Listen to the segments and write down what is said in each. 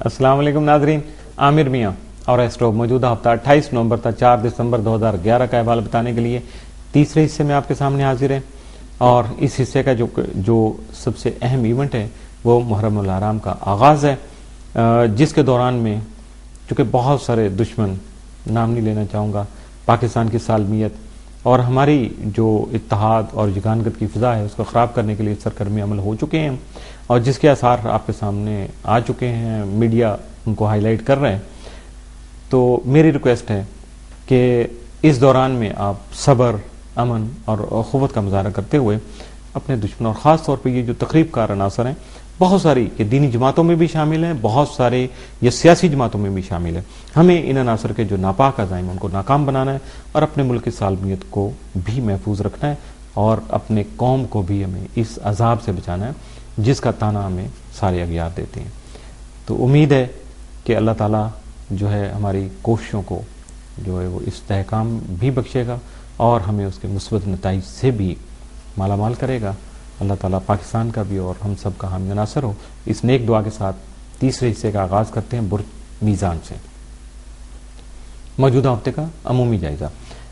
السلام علیکم ناظرین، عامر میاں اور ایسٹرو موجودہ ہفتہ 28 نومبر تا 4 دسمبر 2011 کا احوال بتانے کے لیے تیسرے حصے میں آپ کے سامنے حاضر ہیں. اور اس حصے کا جو سب سے اہم ایونٹ ہے وہ محرم الحرام کا آغاز ہے، جس کے دوران میں چونکہ بہت سارے دشمن، نام نہیں لینا چاہوں گا، پاکستان کی سالمیت اور ہماری جو اتحاد اور یگانگت کی فضا ہے اس کو خراب کرنے کے لیے سرگرمی عمل ہو چکے ہیں، اور جس کے آثار آپ کے سامنے آ چکے ہیں، میڈیا ان کو ہائی لائٹ کر رہے ہیں. تو میری ریکویسٹ ہے کہ اس دوران میں آپ صبر، امن اور اخوت کا مظاہرہ کرتے ہوئے اپنے دشمن، اور خاص طور پہ یہ جو تقریب کار عناصر ہیں، بہت ساری یہ دینی جماعتوں میں بھی شامل ہیں، بہت سارے یہ سیاسی جماعتوں میں بھی شامل ہیں، ہمیں ان عناصر کے جو ناپاک عزائم ان کو ناکام بنانا ہے اور اپنے ملک کی سالمیت کو بھی محفوظ رکھنا ہے اور اپنے قوم کو بھی ہمیں اس عذاب سے بچانا ہے جس کا تانا ہمیں سارے اغیار دیتے ہیں. تو امید ہے کہ اللہ تعالیٰ جو ہے ہماری کوششوں کو جو ہے وہ استحکام بھی بخشے گا اور ہمیں اس کے مثبت نتائج سے بھی مالا مال کرے گا. اللہ تعالیٰ پاکستان کا بھی اور ہم سب کا حامی ناصر ہو. اس نیک دعا کے ساتھ تیسرے حصے کا آغاز کرتے ہیں برج میزان سے. موجودہ ہفتے کا عمومی جائزہ.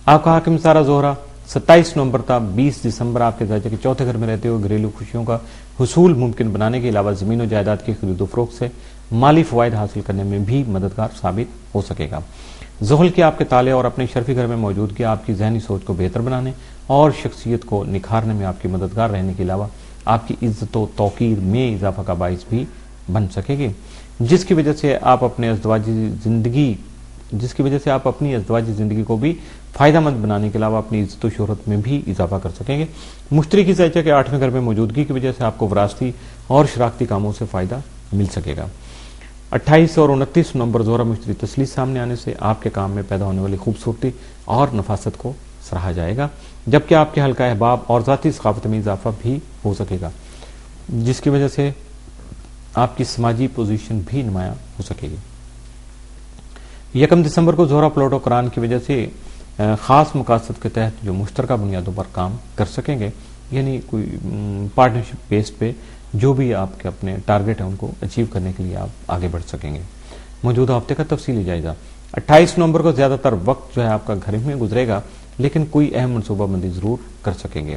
آپ کا حاکم سارا زہرا 27 نومبر تا 20 دسمبر آپ کے درجے کے چوتھے گھر میں رہتے ہوئے گھریلو خوشیوں کا حصول ممکن بنانے کے علاوہ زمین و جائیداد کی خرید و فروخت سے مالی فوائد حاصل کرنے میں بھی مددگار ثابت ہو سکے گا. زحل کی آپ کے تالے اور اپنے شرفی گھر میں موجودگی آپ کی ذہنی سوچ کو بہتر بنانے اور شخصیت کو نکھارنے میں آپ کی مددگار رہنے کے علاوہ آپ کی عزت و توقیر میں اضافہ کا باعث بھی بن سکے گی، جس کی وجہ سے آپ اپنی ازدواجی زندگی کو بھی فائدہ مند بنانے کے علاوہ اپنی عزت و شہرت میں بھی اضافہ کر سکیں گے. مشتری کی زائچہ کے 8ویں گھر میں موجودگی کی وجہ سے آپ کو وراثتی اور شراکتی کاموں سے فائدہ مل سکے گا. 28 اور 29 نومبر زہرہ مشتری تسلیث سامنے آنے سے آپ کے کام میں پیدا ہونے والی خوبصورتی اور نفاست کو سراہا جائے گا، جبکہ آپ کے حلقہ احباب اور ذاتی ثقافت میں اضافہ بھی ہو سکے گا، جس کی وجہ سے آپ کی سماجی پوزیشن بھی نمایاں ہو سکے گی. 1 دسمبر کو زہرہ پلوٹو قرآن کی وجہ سے خاص مقاصد کے تحت جو مشترکہ بنیادوں پر کام کر سکیں گے، یعنی کوئی پارٹنرشپ بیس پہ جو بھی آپ کے اپنے ٹارگٹ ہیں ان کو اچیو کرنے کے لیے آپ آگے بڑھ سکیں گے. موجودہ ہفتے کا تفصیلی جائزہ. 28 نومبر کو زیادہ تر وقت جو ہے آپ کا گھر میں گزرے گا، لیکن کوئی اہم منصوبہ بندی ضرور کر سکیں گے.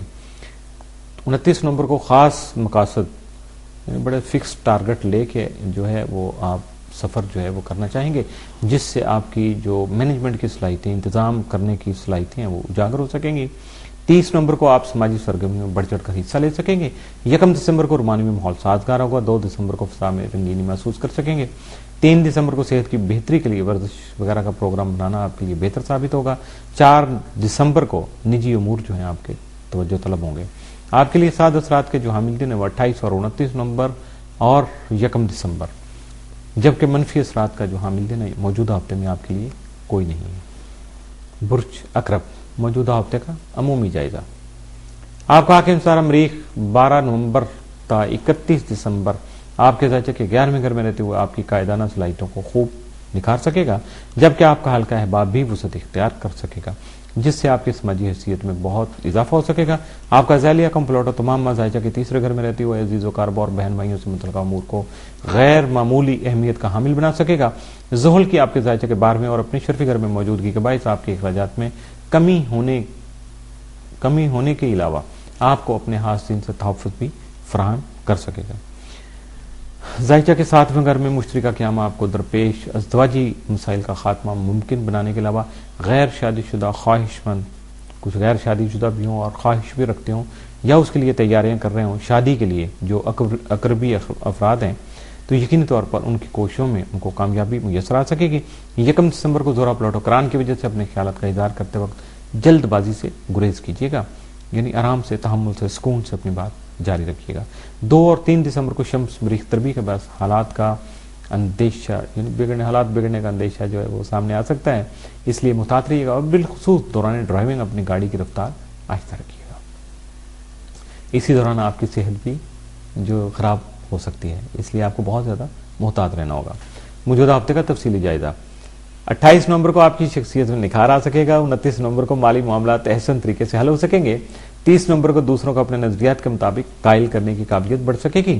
29 نومبر کو خاص مقاصد یعنی بڑے فکس ٹارگٹ لے کے جو ہے وہ آپ سفر جو ہے وہ کرنا چاہیں گے، جس سے آپ کی جو مینجمنٹ کی صلاحیتیں، انتظام کرنے کی صلاحیتیں ہیں وہ اجاگر ہو سکیں گی. 30 نومبر کو آپ سماجی سرگرمیوں میں بڑھ چڑھ کر حصہ لے سکیں گے. 1 دسمبر کو رومانوی ماحول سازگار ہوگا. 2 دسمبر کو فضا میں رنگینی محسوس کر سکیں گے. 3 دسمبر کو صحت کی بہتری کے لیے ورزش وغیرہ کا پروگرام بنانا آپ کے لیے بہتر ثابت ہوگا. 4 دسمبر کو نجی امور جو ہیں آپ کے توجہ طلب ہوں گے. آپ کے لیے 7 اثرات کے جو حامل دن ہیں وہ 28 اور 29 نومبر اور 1 دسمبر، جبکہ منفی اثرات کا جو حامل دن ہے موجودہ ہفتے میں آپ کے لیے کوئی نہیں ہے. برج عقرب. موجودہ ہفتے کا عمومی جائزہ. آپ کا حاکم ستارہ مریخ 12 نومبر تا 31 دسمبر آپ کے زائچہ کے 11ویں گھر میں رہتے ہوئے آپ کی قائدانہ صلاحیتوں کو خوب نکھار سکے گا، جبکہ آپ کا حلقہ احباب بھی وسعت اختیار کر سکے گا، جس سے آپ کی سماجی حیثیت میں بہت اضافہ ہو سکے گا. آپ کا ذیلیہ کم پلاٹو تمام مزائچہ کے 3رے گھر میں رہتے ہوئے عزیز و کاربا اور بہن بھائیوں سے متعلقہ امور کو غیر معمولی اہمیت کا حامل بنا سکے گا. زحل کی آپ کے ذائچہ کے 12ویں اور اپنے شرفی گھر میں موجودگی کے باعث آپ کے اخراجات میں کمی ہونے کے علاوہ آپ کو اپنے حاسدین سے تحفظ بھی فراہم کر سکے گا. ذائچہ کے 7ویں گھر میں مشتری کا قیام آپ کو درپیش ازدواجی مسائل کا خاتمہ ممکن بنانے کے علاوہ غیر شادی شدہ خواہش مند، کچھ غیر شادی شدہ بھی ہوں اور خواہش بھی رکھتے ہوں یا اس کے لیے تیاریاں کر رہے ہوں شادی کے لیے، جو اقربی افراد ہیں، تو یقینی طور پر ان کی کوششوں میں ان کو کامیابی میسر آ سکے گی. 1 دسمبر کو زہرہ پلوٹو قرآن کی وجہ سے اپنے خیالات کا اظہار کرتے وقت جلد بازی سے گریز کیجیے گا، یعنی آرام سے، تحمل سے، سکون سے اپنی بات جاری رکھیے گا. 2 اور 3 دسمبر کو شمس مریخ تربی کے بعد حالات کا اندیشہ، یعنی حالات بگڑنے کا اندیشہ جو ہے وہ سامنے آ سکتا ہے، اس لیے محتاط رہیے گا اور بالخصوص دوران ڈرائیونگ اپنی گاڑی کی رفتار آہستہ رکھیے گا. اسی دوران آپ کی صحت بھی جو خراب ہو سکتی ہے، اس لیے آپ کو بہت زیادہ محتاط رہنا ہوگا. موجودہ ہفتے کا تفصیلی جائزہ. 28 نومبر کو آپ کی شخصیت میں نکھار آ سکے گا. 29 نومبر کو مالی معاملات احسن طریقے سے حل ہو سکیں گے. 30 نومبر کو دوسروں کو اپنے نظریات کے مطابق قائل کرنے کی قابلیت بڑھ سکے گی.